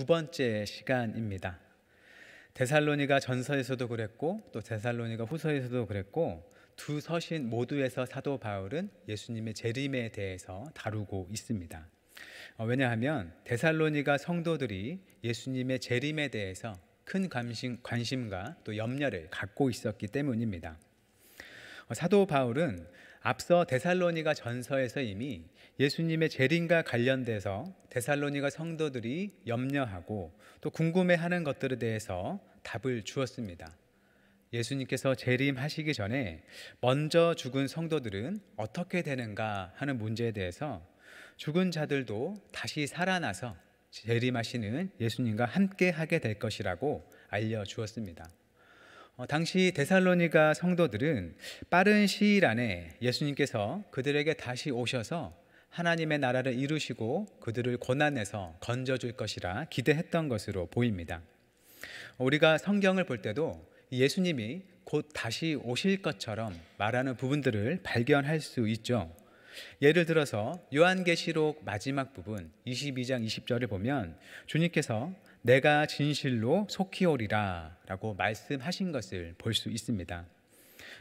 두 번째 시간입니다. 데살로니가 전서에서도 그랬고 또 데살로니가 후서에서도 그랬고 두 서신 모두에서 사도 바울은 예수님의 재림에 대해서 다루고 있습니다. 왜냐하면 데살로니가 성도들이 예수님의 재림에 대해서 큰 관심과 또 염려를 갖고 있었기 때문입니다. 사도 바울은 앞서 데살로니가 전서에서 이미 예수님의 재림과 관련돼서 데살로니가 성도들이 염려하고 또 궁금해하는 것들에 대해서 답을 주었습니다. 예수님께서 재림하시기 전에 먼저 죽은 성도들은 어떻게 되는가 하는 문제에 대해서 죽은 자들도 다시 살아나서 재림하시는 예수님과 함께 하게 될 것이라고 알려주었습니다. 당시 데살로니가 성도들은 빠른 시일 안에 예수님께서 그들에게 다시 오셔서 하나님의 나라를 이루시고 그들을 고난에서 건져줄 것이라 기대했던 것으로 보입니다. 우리가 성경을 볼 때도 예수님이 곧 다시 오실 것처럼 말하는 부분들을 발견할 수 있죠. 예를 들어서 요한계시록 마지막 부분 22장 20절을 보면 주님께서 내가 진실로 속히 오리라 라고 말씀하신 것을 볼 수 있습니다.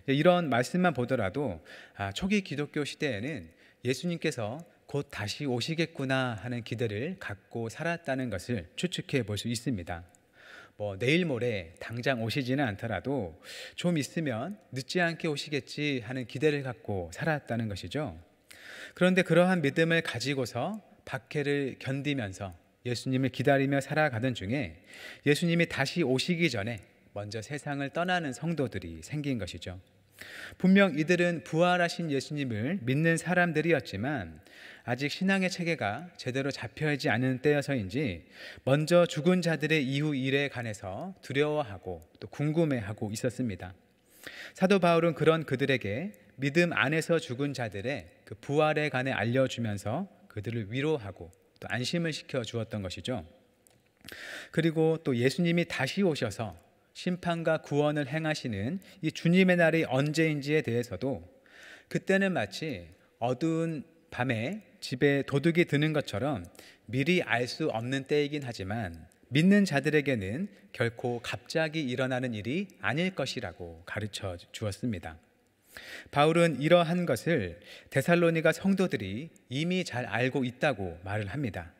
이런 말씀만 보더라도 초기 기독교 시대에는 예수님께서 곧 다시 오시겠구나 하는 기대를 갖고 살았다는 것을 추측해 볼 수 있습니다. 내일 모레 당장 오시지는 않더라도 좀 있으면 늦지 않게 오시겠지 하는 기대를 갖고 살았다는 것이죠. 그런데 그러한 믿음을 가지고서 박해를 견디면서 예수님을 기다리며 살아가던 중에 예수님이 다시 오시기 전에 먼저 세상을 떠나는 성도들이 생긴 것이죠. 분명 이들은 부활하신 예수님을 믿는 사람들이었지만 아직 신앙의 체계가 제대로 잡혀있지 않은 때여서인지 먼저 죽은 자들의 이후 일에 관해서 두려워하고 또 궁금해하고 있었습니다. 사도 바울은 그런 그들에게 믿음 안에서 죽은 자들의 그 부활에 관해 알려주면서 그들을 위로하고 또 안심을 시켜 주었던 것이죠. 그리고 또 예수님이 다시 오셔서 심판과 구원을 행하시는 이 주님의 날이 언제인지에 대해서도 그때는 마치 어두운 밤에 집에 도둑이 드는 것처럼 미리 알 수 없는 때이긴 하지만 믿는 자들에게는 결코 갑자기 일어나는 일이 아닐 것이라고 가르쳐 주었습니다. 바울은 이러한 것을 데살로니가 성도들이 이미 잘 알고 있다고 말을 합니다.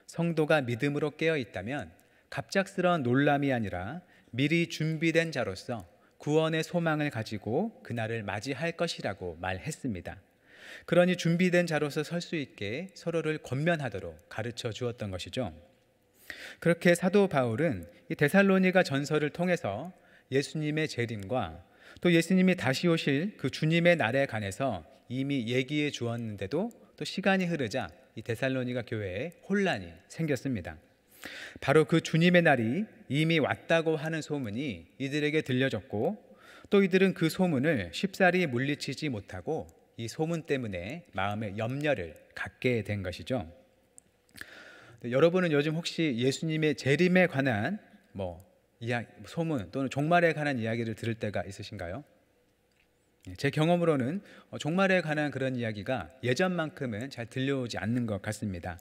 성도가 믿음으로 깨어 있다면 갑작스러운 놀람이 아니라 미리 준비된 자로서 구원의 소망을 가지고 그날을 맞이할 것이라고 말했습니다. 그러니 준비된 자로서 설 수 있게 서로를 권면하도록 가르쳐 주었던 것이죠. 그렇게 사도 바울은 이 데살로니가 전서를 통해서 예수님의 재림과 또 예수님이 다시 오실 그 주님의 날에 관해서 이미 얘기해 주었는데도 또 시간이 흐르자 이 데살로니가 교회에 혼란이 생겼습니다. 바로 그 주님의 날이 이미 왔다고 하는 소문이 이들에게 들려졌고 또 이들은 그 소문을 쉽사리 물리치지 못하고 이 소문 때문에 마음의 염려를 갖게 된 것이죠. 여러분은 요즘 혹시 예수님의 재림에 관한 소문 또는 종말에 관한 이야기를 들을 때가 있으신가요? 제 경험으로는 종말에 관한 그런 이야기가 예전만큼은 잘 들려오지 않는 것 같습니다.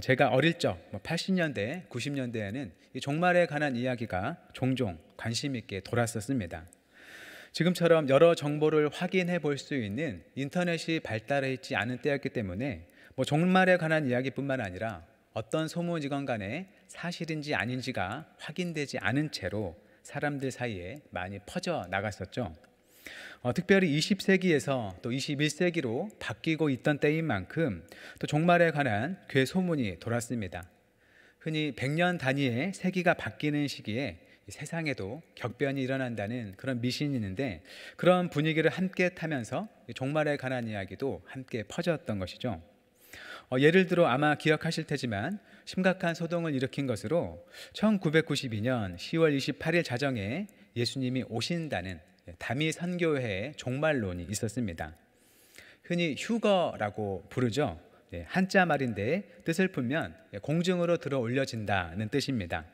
제가 어릴 적 80년대, 90년대에는 이 종말에 관한 이야기가 종종 관심 있게 돌았었습니다. 지금처럼 여러 정보를 확인해 볼 수 있는 인터넷이 발달해 있지 않은 때였기 때문에 종말에 관한 이야기뿐만 아니라 어떤 소문이건 간에 사실인지 아닌지가 확인되지 않은 채로 사람들 사이에 많이 퍼져 나갔었죠. 특별히 20세기에서 또 21세기로 바뀌고 있던 때인 만큼 또 종말에 관한 괴소문이 돌았습니다. 흔히 100년 단위의 세기가 바뀌는 시기에 세상에도 격변이 일어난다는 그런 미신이 있는데 그런 분위기를 함께 타면서 종말에 관한 이야기도 함께 퍼졌던 것이죠. 예를 들어 아마 기억하실 테지만 심각한 소동을 일으킨 것으로 1992년 10월 28일 자정에 예수님이 오신다는 다미 선교회의 종말론이 있었습니다. 흔히 휴거라고 부르죠. 한자 말인데 뜻을 풀면 공중으로 들어 올려진다는 뜻입니다.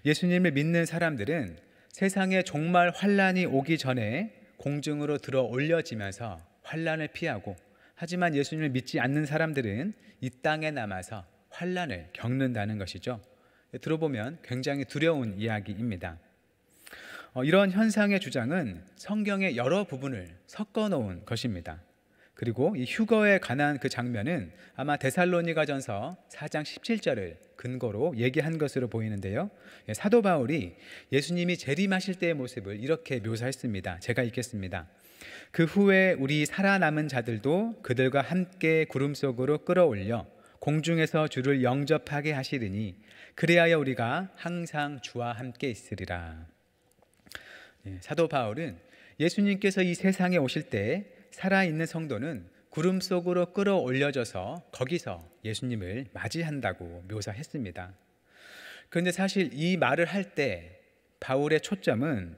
예수님을 믿는 사람들은 세상에 종말 환란이 오기 전에 공중으로 들어 올려지면서 환란을 피하고, 하지만 예수님을 믿지 않는 사람들은 이 땅에 남아서 환란을 겪는다는 것이죠. 들어보면 굉장히 두려운 이야기입니다. 이런 현상의 주장은 성경의 여러 부분을 섞어 놓은 것입니다. 그리고 이 휴거에 관한 그 장면은 아마 데살로니가전서 4장 17절을 근거로 얘기한 것으로 보이는데요. 사도 바울이 예수님이 재림하실 때의 모습을 이렇게 묘사했습니다. 제가 읽겠습니다. 그 후에 우리 살아남은 자들도 그들과 함께 구름 속으로 끌어올려 공중에서 주를 영접하게 하시리니 그리하여 우리가 항상 주와 함께 있으리라. 사도 바울은 예수님께서 이 세상에 오실 때 살아있는 성도는 구름 속으로 끌어올려져서 거기서 예수님을 맞이한다고 묘사했습니다. 그런데 사실 이 말을 할 때 바울의 초점은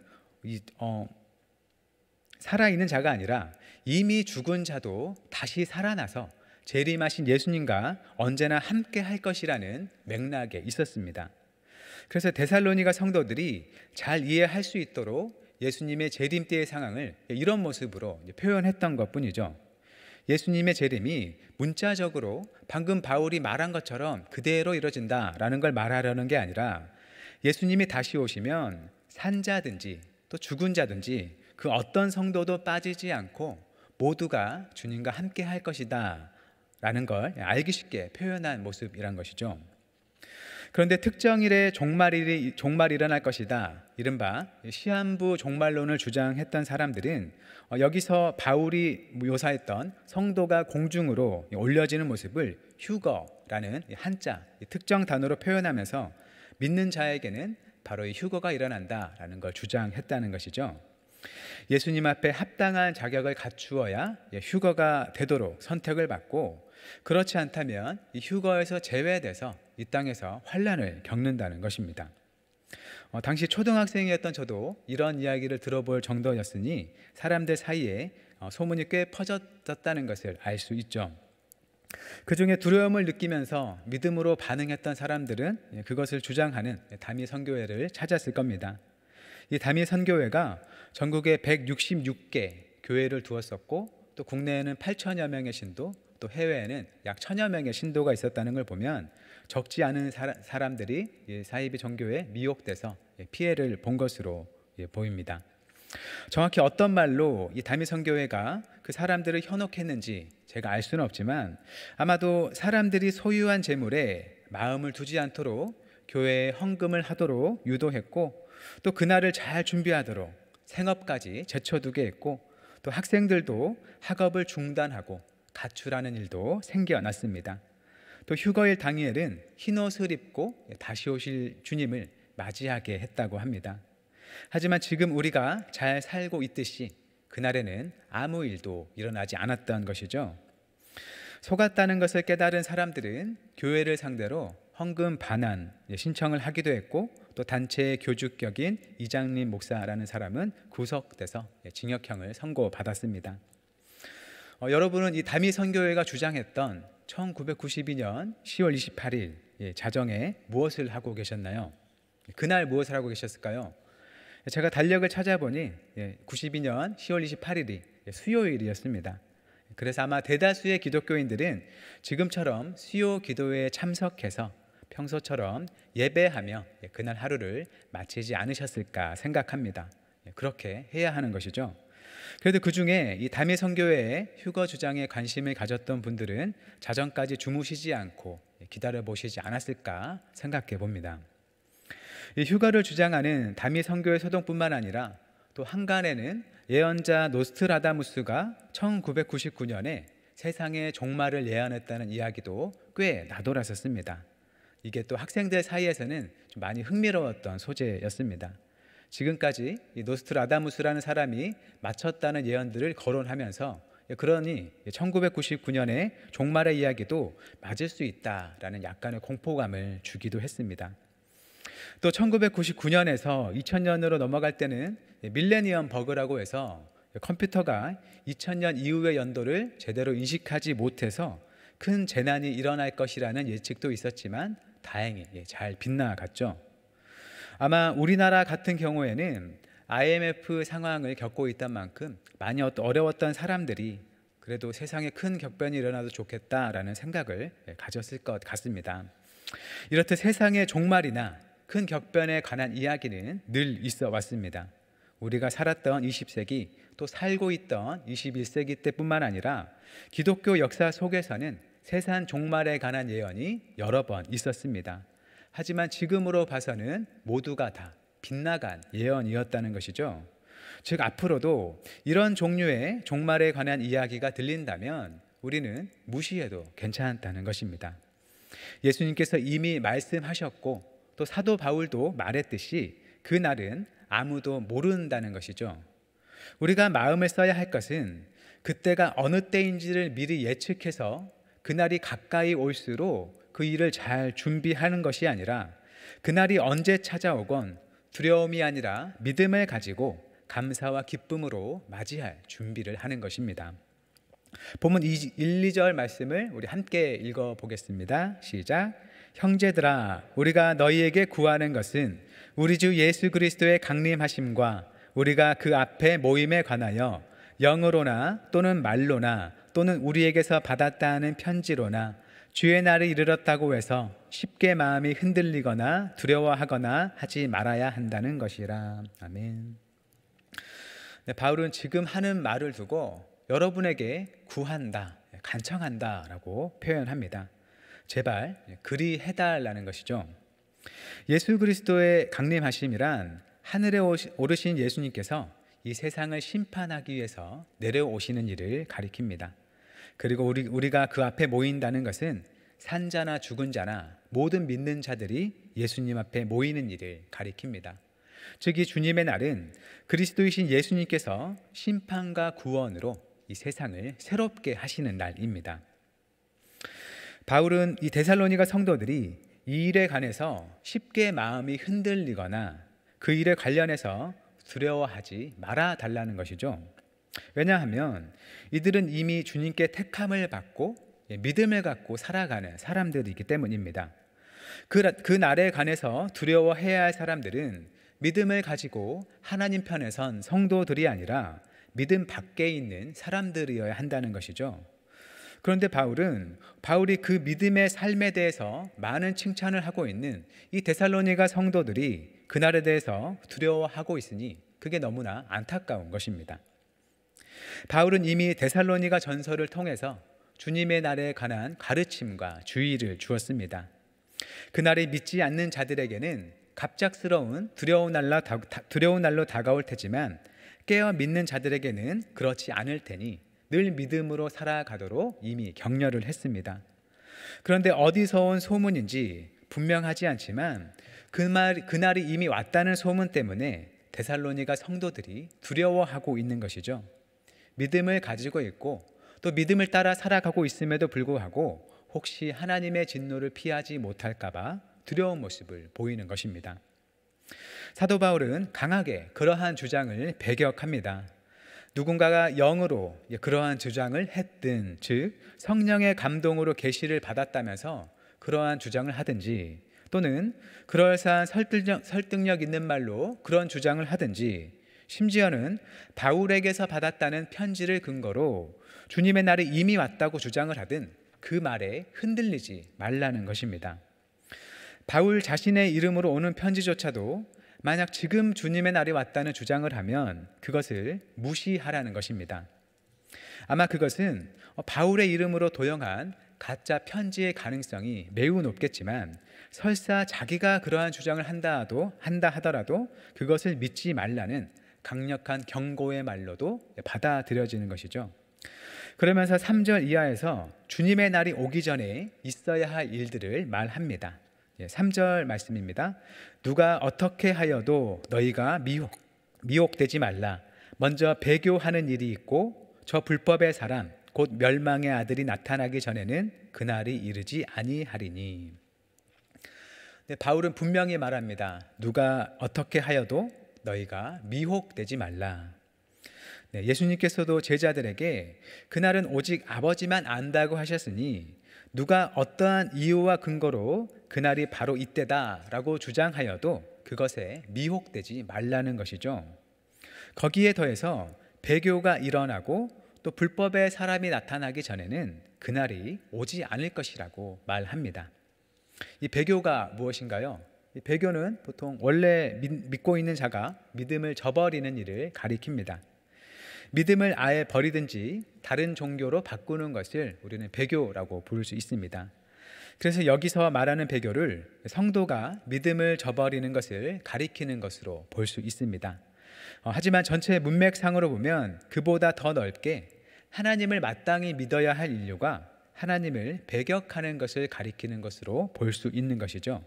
살아있는 자가 아니라 이미 죽은 자도 다시 살아나서 재림하신 예수님과 언제나 함께 할 것이라는 맥락에 있었습니다. 그래서 데살로니가 성도들이 잘 이해할 수 있도록 예수님의 재림 때의 상황을 이런 모습으로 표현했던 것뿐이죠. 예수님의 재림이 문자적으로 방금 바울이 말한 것처럼 그대로 이루어진다라는 걸 말하려는 게 아니라 예수님이 다시 오시면 산자든지 또 죽은 자든지 그 어떤 성도도 빠지지 않고 모두가 주님과 함께 할 것이다 라는 걸 알기 쉽게 표현한 모습이란 것이죠. 그런데 특정일에 종말이 일어날 것이다, 이른바 시한부 종말론을 주장했던 사람들은 여기서 바울이 묘사했던 성도가 공중으로 올려지는 모습을 휴거라는 한자 특정 단어로 표현하면서 믿는 자에게는 바로 이 휴거가 일어난다라는 걸 주장했다는 것이죠. 예수님 앞에 합당한 자격을 갖추어야 휴거가 되도록 선택을 받고, 그렇지 않다면 이 휴거에서 제외돼서 이 땅에서 환난을 겪는다는 것입니다. 당시 초등학생이었던 저도 이런 이야기를 들어볼 정도였으니 사람들 사이에 소문이 꽤 퍼졌다는 것을 알 수 있죠. 그 중에 두려움을 느끼면서 믿음으로 반응했던 사람들은 그것을 주장하는 다미 선교회를 찾았을 겁니다. 이 다미 선교회가 전국에 166개 교회를 두었었고, 또 국내에는 8천여 명의 신도, 또 해외에는 약 1,000여 명의 신도가 있었다는 걸 보면 적지 않은 사람들이 사이비 종교에 미혹돼서 피해를 본 것으로 보입니다. 정확히 어떤 말로 이 다미 선교회가 그 사람들을 현혹했는지 제가 알 수는 없지만, 아마도 사람들이 소유한 재물에 마음을 두지 않도록 교회에 헌금을 하도록 유도했고, 또 그날을 잘 준비하도록 생업까지 제쳐두게 했고, 또 학생들도 학업을 중단하고 가출하는 일도 생겨났습니다. 또 휴거일 당일은 흰옷을 입고 다시 오실 주님을 맞이하게 했다고 합니다. 하지만 지금 우리가 잘 살고 있듯이 그날에는 아무 일도 일어나지 않았던 것이죠. 속았다는 것을 깨달은 사람들은 교회를 상대로 헌금 반환 신청을 하기도 했고, 또 단체의 교주격인 이장림 목사라는 사람은 구속돼서 징역형을 선고받았습니다. 여러분은 이 다미 선교회가 주장했던 1992년 10월 28일 자정에 무엇을 하고 계셨나요? 그날 무엇을 하고 계셨을까요? 제가 달력을 찾아보니 92년 10월 28일이 수요일이었습니다. 그래서 아마 대다수의 기독교인들은 지금처럼 수요 기도회에 참석해서 평소처럼 예배하며 그날 하루를 마치지 않으셨을까 생각합니다. 그렇게 해야 하는 것이죠. 그래도 그 중에 이 다미 선교회의 휴거 주장에 관심을 가졌던 분들은 자정까지 주무시지 않고 기다려 보시지 않았을까 생각해 봅니다. 이 휴거를 주장하는 다미 선교회 소동뿐만 아니라 또 한간에는 예언자 노스트라다무스가 1999년에 세상의 종말을 예언했다는 이야기도 꽤 나돌았었습니다. 이게 또 학생들 사이에서는 좀 많이 흥미로웠던 소재였습니다. 지금까지 이 노스트라다무스라는 사람이 맞췄다는 예언들을 거론하면서, 그러니 1999년에 종말의 이야기도 맞을 수 있다라는 약간의 공포감을 주기도 했습니다. 또 1999년에서 2000년으로 넘어갈 때는 밀레니엄 버그라고 해서 컴퓨터가 2000년 이후의 연도를 제대로 인식하지 못해서 큰 재난이 일어날 것이라는 예측도 있었지만 다행히 잘 빗나갔죠. 아마 우리나라 같은 경우에는 IMF 상황을 겪고 있던 만큼 많이 어려웠던 사람들이 그래도 세상에 큰 격변이 일어나도 좋겠다라는 생각을 가졌을 것 같습니다. 이렇듯 세상의 종말이나 큰 격변에 관한 이야기는 늘 있어 왔습니다. 우리가 살았던 20세기, 또 살고 있던 21세기 때뿐만 아니라 기독교 역사 속에서는 세상 종말에 관한 예언이 여러 번 있었습니다. 하지만 지금으로 봐서는 모두가 다 빗나간 예언이었다는 것이죠. 즉, 앞으로도 이런 종류의 종말에 관한 이야기가 들린다면 우리는 무시해도 괜찮다는 것입니다. 예수님께서 이미 말씀하셨고 또 사도 바울도 말했듯이 그날은 아무도 모른다는 것이죠. 우리가 마음을 써야 할 것은 그때가 어느 때인지를 미리 예측해서 그날이 가까이 올수록 그 일을 잘 준비하는 것이 아니라 그날이 언제 찾아오건 두려움이 아니라 믿음을 가지고 감사와 기쁨으로 맞이할 준비를 하는 것입니다. 본문 1, 2절 말씀을 우리 함께 읽어보겠습니다. 시작. 형제들아, 우리가 너희에게 구하는 것은 우리 주 예수 그리스도의 강림하심과 우리가 그 앞에 모임에 관하여 영으로나 또는 말로나 또는 우리에게서 받았다 하는 편지로나 주의 날이 이르렀다고 해서 쉽게 마음이 흔들리거나 두려워하거나 하지 말아야 한다는 것이라. 아멘. 네, 바울은 지금 하는 말을 두고 여러분에게 구한다, 간청한다 라고 표현합니다. 제발 그리 해달라는 것이죠. 예수 그리스도의 강림하심이란 하늘에 오르신 예수님께서 이 세상을 심판하기 위해서 내려오시는 일을 가리킵니다. 그리고 우리가 그 앞에 모인다는 것은 산자나 죽은 자나 모든 믿는 자들이 예수님 앞에 모이는 일을 가리킵니다. 즉, 이 주님의 날은 그리스도이신 예수님께서 심판과 구원으로 이 세상을 새롭게 하시는 날입니다. 바울은 이 데살로니가 성도들이 이 일에 관해서 쉽게 마음이 흔들리거나 그 일에 관련해서 두려워하지 말아 달라는 것이죠. 왜냐하면 이들은 이미 주님께 택함을 받고 믿음을 갖고 살아가는 사람들이기 때문입니다. 그 날에 관해서 두려워해야 할 사람들은 믿음을 가지고 하나님 편에 선 성도들이 아니라 믿음 밖에 있는 사람들이어야 한다는 것이죠. 그런데 바울이 그 믿음의 삶에 대해서 많은 칭찬을 하고 있는 이 데살로니가 성도들이 그날에 대해서 두려워하고 있으니 그게 너무나 안타까운 것입니다. 바울은 이미 데살로니가 전서를 통해서 주님의 날에 관한 가르침과 주의를 주었습니다. 그날이 믿지 않는 자들에게는 갑작스러운 두려운 날로 다가올 테지만 깨어 믿는 자들에게는 그렇지 않을 테니 늘 믿음으로 살아가도록 이미 격려를 했습니다. 그런데 어디서 온 소문인지 분명하지 않지만 그날이 이미 왔다는 소문 때문에 데살로니가 성도들이 두려워하고 있는 것이죠. 믿음을 가지고 있고 또 믿음을 따라 살아가고 있음에도 불구하고 혹시 하나님의 진노를 피하지 못할까 봐 두려운 모습을 보이는 것입니다. 사도 바울은 강하게 그러한 주장을 배격합니다. 누군가가 영으로 그러한 주장을 했든, 즉 성령의 감동으로 계시를 받았다면서 그러한 주장을 하든지, 또는 그럴싸한 설득력 있는 말로 그런 주장을 하든지, 심지어는 바울에게서 받았다는 편지를 근거로 주님의 날이 이미 왔다고 주장을 하든 그 말에 흔들리지 말라는 것입니다. 바울 자신의 이름으로 오는 편지조차도 만약 지금 주님의 날이 왔다는 주장을 하면 그것을 무시하라는 것입니다. 아마 그것은 바울의 이름으로 도용한 가짜 편지의 가능성이 매우 높겠지만 설사 자기가 그러한 주장을 한다 하더라도 그것을 믿지 말라는 강력한 경고의 말로도 받아들여지는 것이죠. 그러면서 3절 이하에서 주님의 날이 오기 전에 있어야 할 일들을 말합니다. 3절 말씀입니다. 누가 어떻게 하여도 너희가 미혹되지 말라. 먼저 배교하는 일이 있고 저 불법의 사람 곧 멸망의 아들이 나타나기 전에는 그날이 이르지 아니하리니. 바울은 분명히 말합니다. 누가 어떻게 하여도 너희가 미혹되지 말라. 예수님께서도 제자들에게 그날은 오직 아버지만 안다고 하셨으니 누가 어떠한 이유와 근거로 그날이 바로 이때다라고 주장하여도 그것에 미혹되지 말라는 것이죠. 거기에 더해서 배교가 일어나고 또 불법의 사람이 나타나기 전에는 그날이 오지 않을 것이라고 말합니다. 이 배교가 무엇인가요? 이 배교는 보통 원래 믿고 있는 자가 믿음을 저버리는 일을 가리킵니다. 믿음을 아예 버리든지 다른 종교로 바꾸는 것을 우리는 배교라고 부를 수 있습니다. 그래서 여기서 말하는 배교를 성도가 믿음을 저버리는 것을 가리키는 것으로 볼 수 있습니다. 하지만 전체 문맥상으로 보면 그보다 더 넓게 하나님을 마땅히 믿어야 할 인류가 하나님을 배격하는 것을 가리키는 것으로 볼 수 있는 것이죠.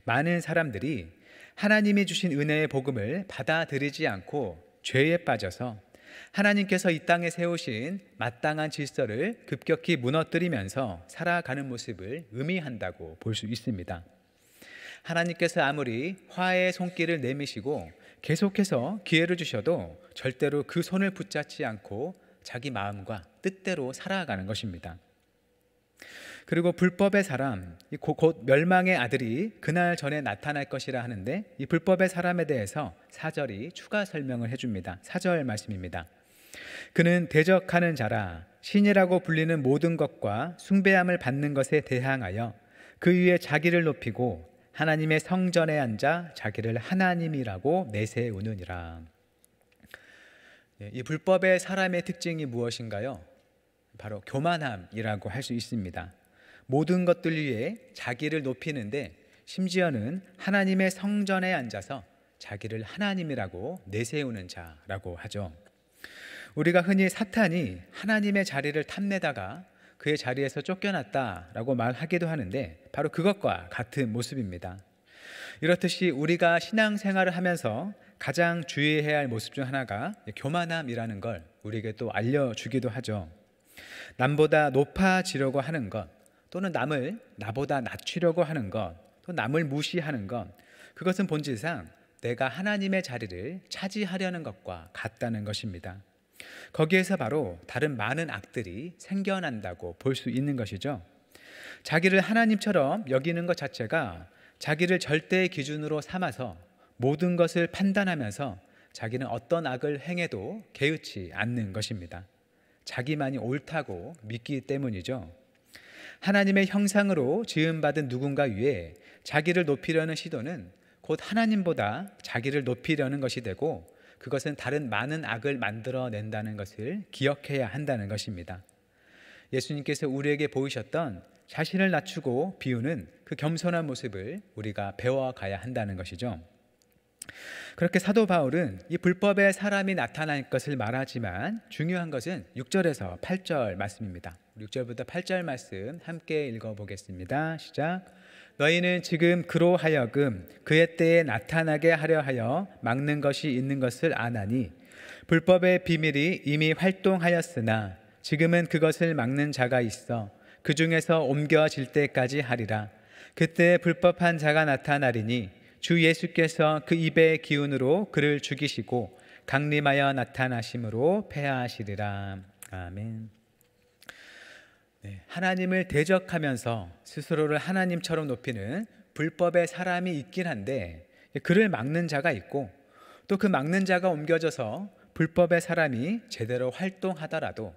많은 사람들이 하나님이 주신 은혜의 복음을 받아들이지 않고 죄에 빠져서 하나님께서 이 땅에 세우신 마땅한 질서를 급격히 무너뜨리면서 살아가는 모습을 의미한다고 볼 수 있습니다. 하나님께서 아무리 화해의 손길을 내미시고 계속해서 기회를 주셔도 절대로 그 손을 붙잡지 않고 자기 마음과 뜻대로 살아가는 것입니다. 그리고 불법의 사람, 곧 멸망의 아들이 그날 전에 나타날 것이라 하는데, 이 불법의 사람에 대해서 4절이 추가 설명을 해줍니다. 4절 말씀입니다. 그는 대적하는 자라 신이라고 불리는 모든 것과 숭배함을 받는 것에 대항하여 그 위에 자기를 높이고 하나님의 성전에 앉아 자기를 하나님이라고 내세우느니라. 이 불법의 사람의 특징이 무엇인가요? 바로 교만함이라고 할 수 있습니다. 모든 것들 위에 자기를 높이는데 심지어는 하나님의 성전에 앉아서 자기를 하나님이라고 내세우는 자라고 하죠. 우리가 흔히 사탄이 하나님의 자리를 탐내다가 그의 자리에서 쫓겨났다라고 말하기도 하는데 바로 그것과 같은 모습입니다. 이렇듯이 우리가 신앙생활을 하면서 가장 주의해야 할 모습 중 하나가 교만함이라는 걸 우리에게 또 알려주기도 하죠. 남보다 높아지려고 하는 것, 또는 남을 나보다 낮추려고 하는 것, 또 남을 무시하는 것, 그것은 본질상 내가 하나님의 자리를 차지하려는 것과 같다는 것입니다. 거기에서 바로 다른 많은 악들이 생겨난다고 볼 수 있는 것이죠. 자기를 하나님처럼 여기는 것 자체가 자기를 절대의 기준으로 삼아서 모든 것을 판단하면서 자기는 어떤 악을 행해도 개의치 않는 것입니다. 자기만이 옳다고 믿기 때문이죠. 하나님의 형상으로 지음받은 누군가 위에 자기를 높이려는 시도는 곧 하나님보다 자기를 높이려는 것이 되고, 그것은 다른 많은 악을 만들어낸다는 것을 기억해야 한다는 것입니다. 예수님께서 우리에게 보이셨던 자신을 낮추고 비우는 그 겸손한 모습을 우리가 배워가야 한다는 것이죠. 그렇게 사도 바울은 이 불법의 사람이 나타날 것을 말하지만 중요한 것은 6절에서 8절 말씀입니다. 6절부터 8절 말씀 함께 읽어보겠습니다. 시작. 너희는 지금 그로 하여금 그의 때에 나타나게 하려 하여 막는 것이 있는 것을 아나니 불법의 비밀이 이미 활동하였으나 지금은 그것을 막는 자가 있어 그 중에서 옮겨질 때까지 하리라. 그때 불법한 자가 나타나리니 주 예수께서 그 입의 기운으로 그를 죽이시고 강림하여 나타나심으로 패하시리라. 아멘. 하나님을 대적하면서 스스로를 하나님처럼 높이는 불법의 사람이 있긴 한데, 그를 막는 자가 있고 또 그 막는 자가 옮겨져서 불법의 사람이 제대로 활동하더라도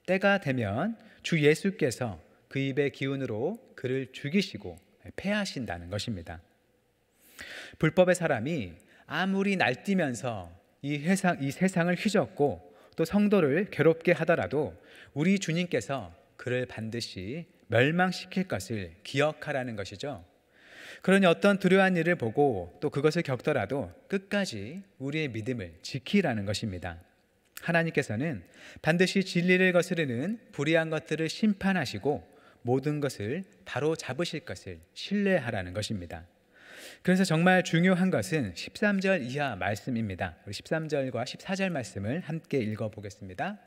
때가 되면 주 예수께서 그 입의 기운으로 그를 죽이시고 패하신다는 것입니다. 불법의 사람이 아무리 날뛰면서 이 세상을 휘젓고 또 성도를 괴롭게 하더라도 우리 주님께서 그를 반드시 멸망시킬 것을 기억하라는 것이죠. 그러니 어떤 두려운 일을 보고 또 그것을 겪더라도 끝까지 우리의 믿음을 지키라는 것입니다. 하나님께서는 반드시 진리를 거스르는 불의한 것들을 심판하시고 모든 것을 바로 잡으실 것을 신뢰하라는 것입니다. 그래서 정말 중요한 것은 13절 이하 말씀입니다. 우리 13절과 14절 말씀을 함께 읽어보겠습니다.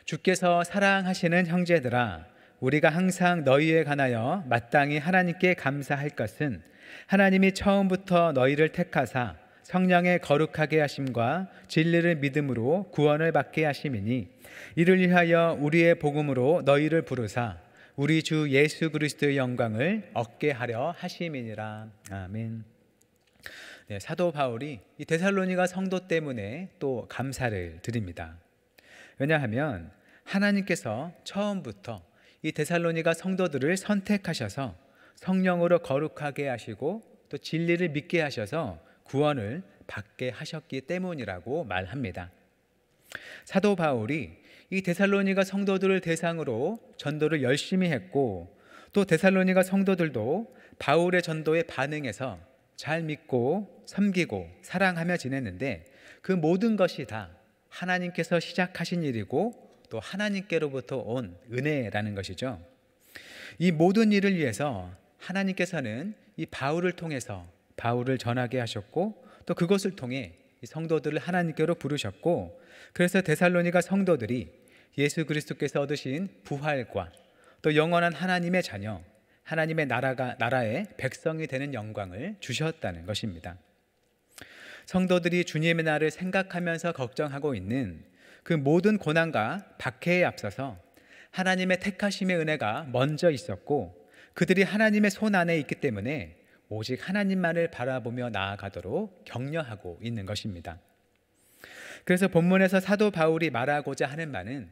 주께서 사랑하시는 형제들아, 우리가 항상 너희에 관하여 마땅히 하나님께 감사할 것은 하나님이 처음부터 너희를 택하사 성령의 거룩하게 하심과 진리를 믿음으로 구원을 받게 하심이니, 이를 위하여 우리의 복음으로 너희를 부르사 우리 주 예수 그리스도의 영광을 얻게 하려 하심이니라. 아멘. 사도 바울이 이 데살로니가 성도 때문에 또 감사를 드립니다. 왜냐하면 하나님께서 처음부터 이 데살로니가 성도들을 선택하셔서 성령으로 거룩하게 하시고 또 진리를 믿게 하셔서 구원을 받게 하셨기 때문이라고 말합니다. 사도 바울이 이 데살로니가 성도들을 대상으로 전도를 열심히 했고, 또 데살로니가 성도들도 바울의 전도에 반응해서 잘 믿고 섬기고 사랑하며 지냈는데, 그 모든 것이 다 하나님께서 시작하신 일이고 또 하나님께로부터 온 은혜라는 것이죠. 이 모든 일을 위해서 하나님께서는 이 바울을 통해서 바울을 전하게 하셨고, 또 그것을 통해 이 성도들을 하나님께로 부르셨고, 그래서 데살로니가 성도들이 예수 그리스도께서 얻으신 부활과 또 영원한 하나님의 자녀, 하나님의 나라의 백성이 되는 영광을 주셨다는 것입니다. 성도들이 주님의 날을 생각하면서 걱정하고 있는 그 모든 고난과 박해에 앞서서 하나님의 택하심의 은혜가 먼저 있었고, 그들이 하나님의 손 안에 있기 때문에 오직 하나님만을 바라보며 나아가도록 격려하고 있는 것입니다. 그래서 본문에서 사도 바울이 말하고자 하는 바는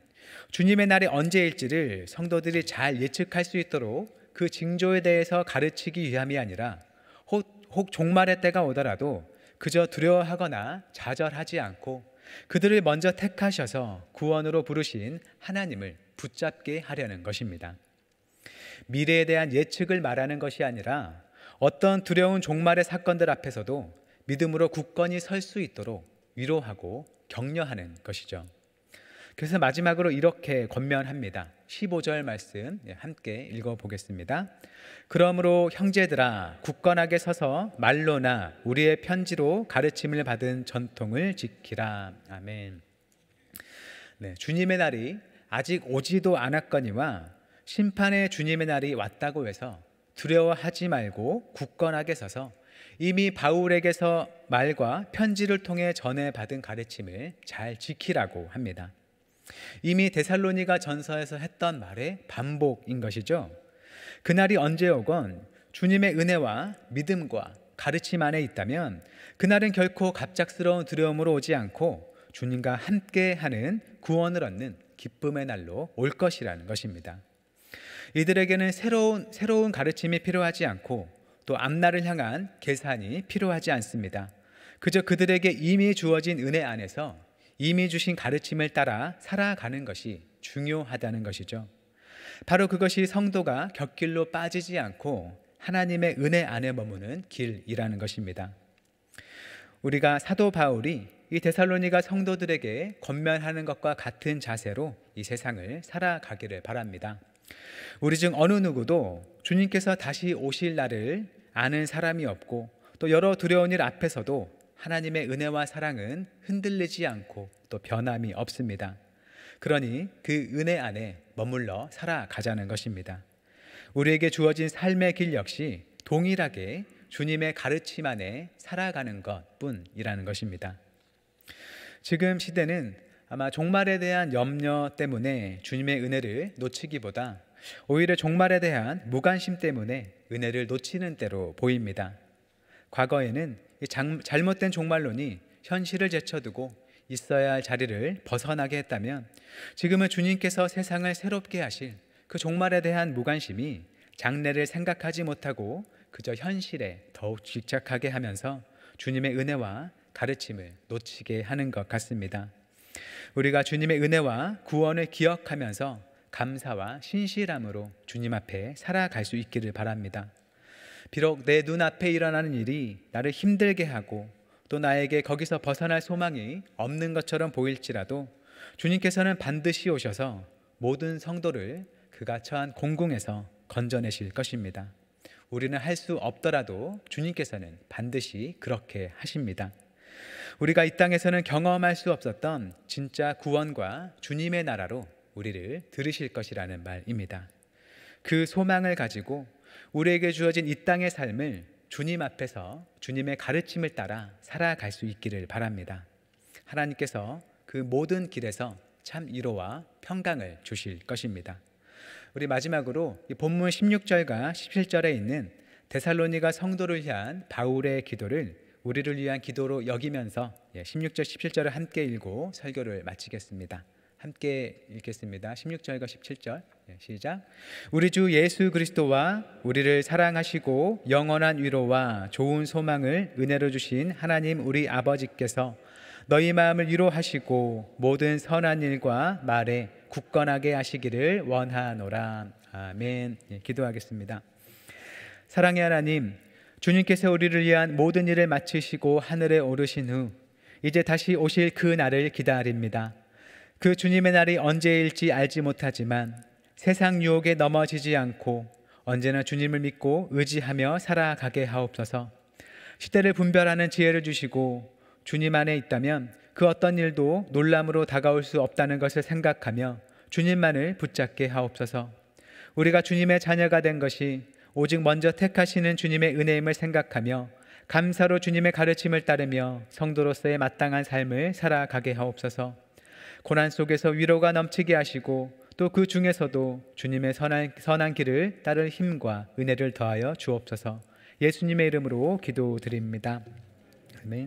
주님의 날이 언제일지를 성도들이 잘 예측할 수 있도록 그 징조에 대해서 가르치기 위함이 아니라, 혹 종말의 때가 오더라도 그저 두려워하거나 좌절하지 않고 그들을 먼저 택하셔서 구원으로 부르신 하나님을 붙잡게 하려는 것입니다. 미래에 대한 예측을 말하는 것이 아니라 어떤 두려운 종말의 사건들 앞에서도 믿음으로 굳건히 설 수 있도록 위로하고 격려하는 것이죠. 그래서 마지막으로 이렇게 권면합니다. 15절 말씀 함께 읽어보겠습니다. 그러므로 형제들아, 굳건하게 서서 말로나 우리의 편지로 가르침을 받은 전통을 지키라. 아멘. 네, 주님의 날이 아직 오지도 않았거니와 심판의 주님의 날이 왔다고 해서 두려워하지 말고 굳건하게 서서 이미 바울에게서 말과 편지를 통해 전해받은 가르침을 잘 지키라고 합니다. 이미 데살로니가 전서에서 했던 말의 반복인 것이죠. 그날이 언제 오건 주님의 은혜와 믿음과 가르침 안에 있다면 그날은 결코 갑작스러운 두려움으로 오지 않고 주님과 함께하는 구원을 얻는 기쁨의 날로 올 것이라는 것입니다. 이들에게는 새로운 가르침이 필요하지 않고 또 앞날을 향한 계산이 필요하지 않습니다. 그저 그들에게 이미 주어진 은혜 안에서 이미 주신 가르침을 따라 살아가는 것이 중요하다는 것이죠. 바로 그것이 성도가 곁길로 빠지지 않고 하나님의 은혜 안에 머무는 길이라는 것입니다. 우리가 사도 바울이 이 데살로니가 성도들에게 권면하는 것과 같은 자세로 이 세상을 살아가기를 바랍니다. 우리 중 어느 누구도 주님께서 다시 오실 날을 아는 사람이 없고, 또 여러 두려운 일 앞에서도 하나님의 은혜와 사랑은 흔들리지 않고 또 변함이 없습니다. 그러니 그 은혜 안에 머물러 살아가자는 것입니다. 우리에게 주어진 삶의 길 역시 동일하게 주님의 가르침 안에 살아가는 것뿐이라는 것입니다. 지금 시대는 아마 종말에 대한 염려 때문에 주님의 은혜를 놓치기보다 오히려 종말에 대한 무관심 때문에 은혜를 놓치는 때로 보입니다. 과거에는 잘못된 종말론이 현실을 제쳐두고 있어야 할 자리를 벗어나게 했다면, 지금은 주님께서 세상을 새롭게 하실 그 종말에 대한 무관심이 장래를 생각하지 못하고 그저 현실에 더욱 집착하게 하면서 주님의 은혜와 가르침을 놓치게 하는 것 같습니다. 우리가 주님의 은혜와 구원을 기억하면서 감사와 신실함으로 주님 앞에 살아갈 수 있기를 바랍니다. 비록 내 눈앞에 일어나는 일이 나를 힘들게 하고 또 나에게 거기서 벗어날 소망이 없는 것처럼 보일지라도 주님께서는 반드시 오셔서 모든 성도를 그가 처한 공궁에서 건져내실 것입니다. 우리는 할 수 없더라도 주님께서는 반드시 그렇게 하십니다. 우리가 이 땅에서는 경험할 수 없었던 진짜 구원과 주님의 나라로 우리를 들으실 것이라는 말입니다. 그 소망을 가지고 우리에게 주어진 이 땅의 삶을 주님 앞에서 주님의 가르침을 따라 살아갈 수 있기를 바랍니다. 하나님께서 그 모든 길에서 참 위로와 평강을 주실 것입니다. 우리 마지막으로 이 본문 16절과 17절에 있는 데살로니가 성도를 위한 바울의 기도를 우리를 위한 기도로 여기면서 16절 17절을 함께 읽고 설교를 마치겠습니다. 함께 읽겠습니다. 16절과 17절 시작. 우리 주 예수 그리스도와 우리를 사랑하시고 영원한 위로와 좋은 소망을 은혜로 주신 하나님 우리 아버지께서 너희 마음을 위로하시고 모든 선한 일과 말에 굳건하게 하시기를 원하노라. 아멘. 기도하겠습니다. 사랑의 하나님, 주님께서 우리를 위한 모든 일을 마치시고 하늘에 오르신 후 이제 다시 오실 그 날을 기다립니다. 그 주님의 날이 언제일지 알지 못하지만 세상 유혹에 넘어지지 않고 언제나 주님을 믿고 의지하며 살아가게 하옵소서. 시대를 분별하는 지혜를 주시고 주님 안에 있다면 그 어떤 일도 놀람으로 다가올 수 없다는 것을 생각하며 주님만을 붙잡게 하옵소서. 우리가 주님의 자녀가 된 것이 오직 먼저 택하시는 주님의 은혜임을 생각하며 감사로 주님의 가르침을 따르며 성도로서의 마땅한 삶을 살아가게 하옵소서. 고난 속에서 위로가 넘치게 하시고 또 그 중에서도 주님의 선한 길을 따를 힘과 은혜를 더하여 주옵소서. 예수님의 이름으로 기도드립니다. 아멘.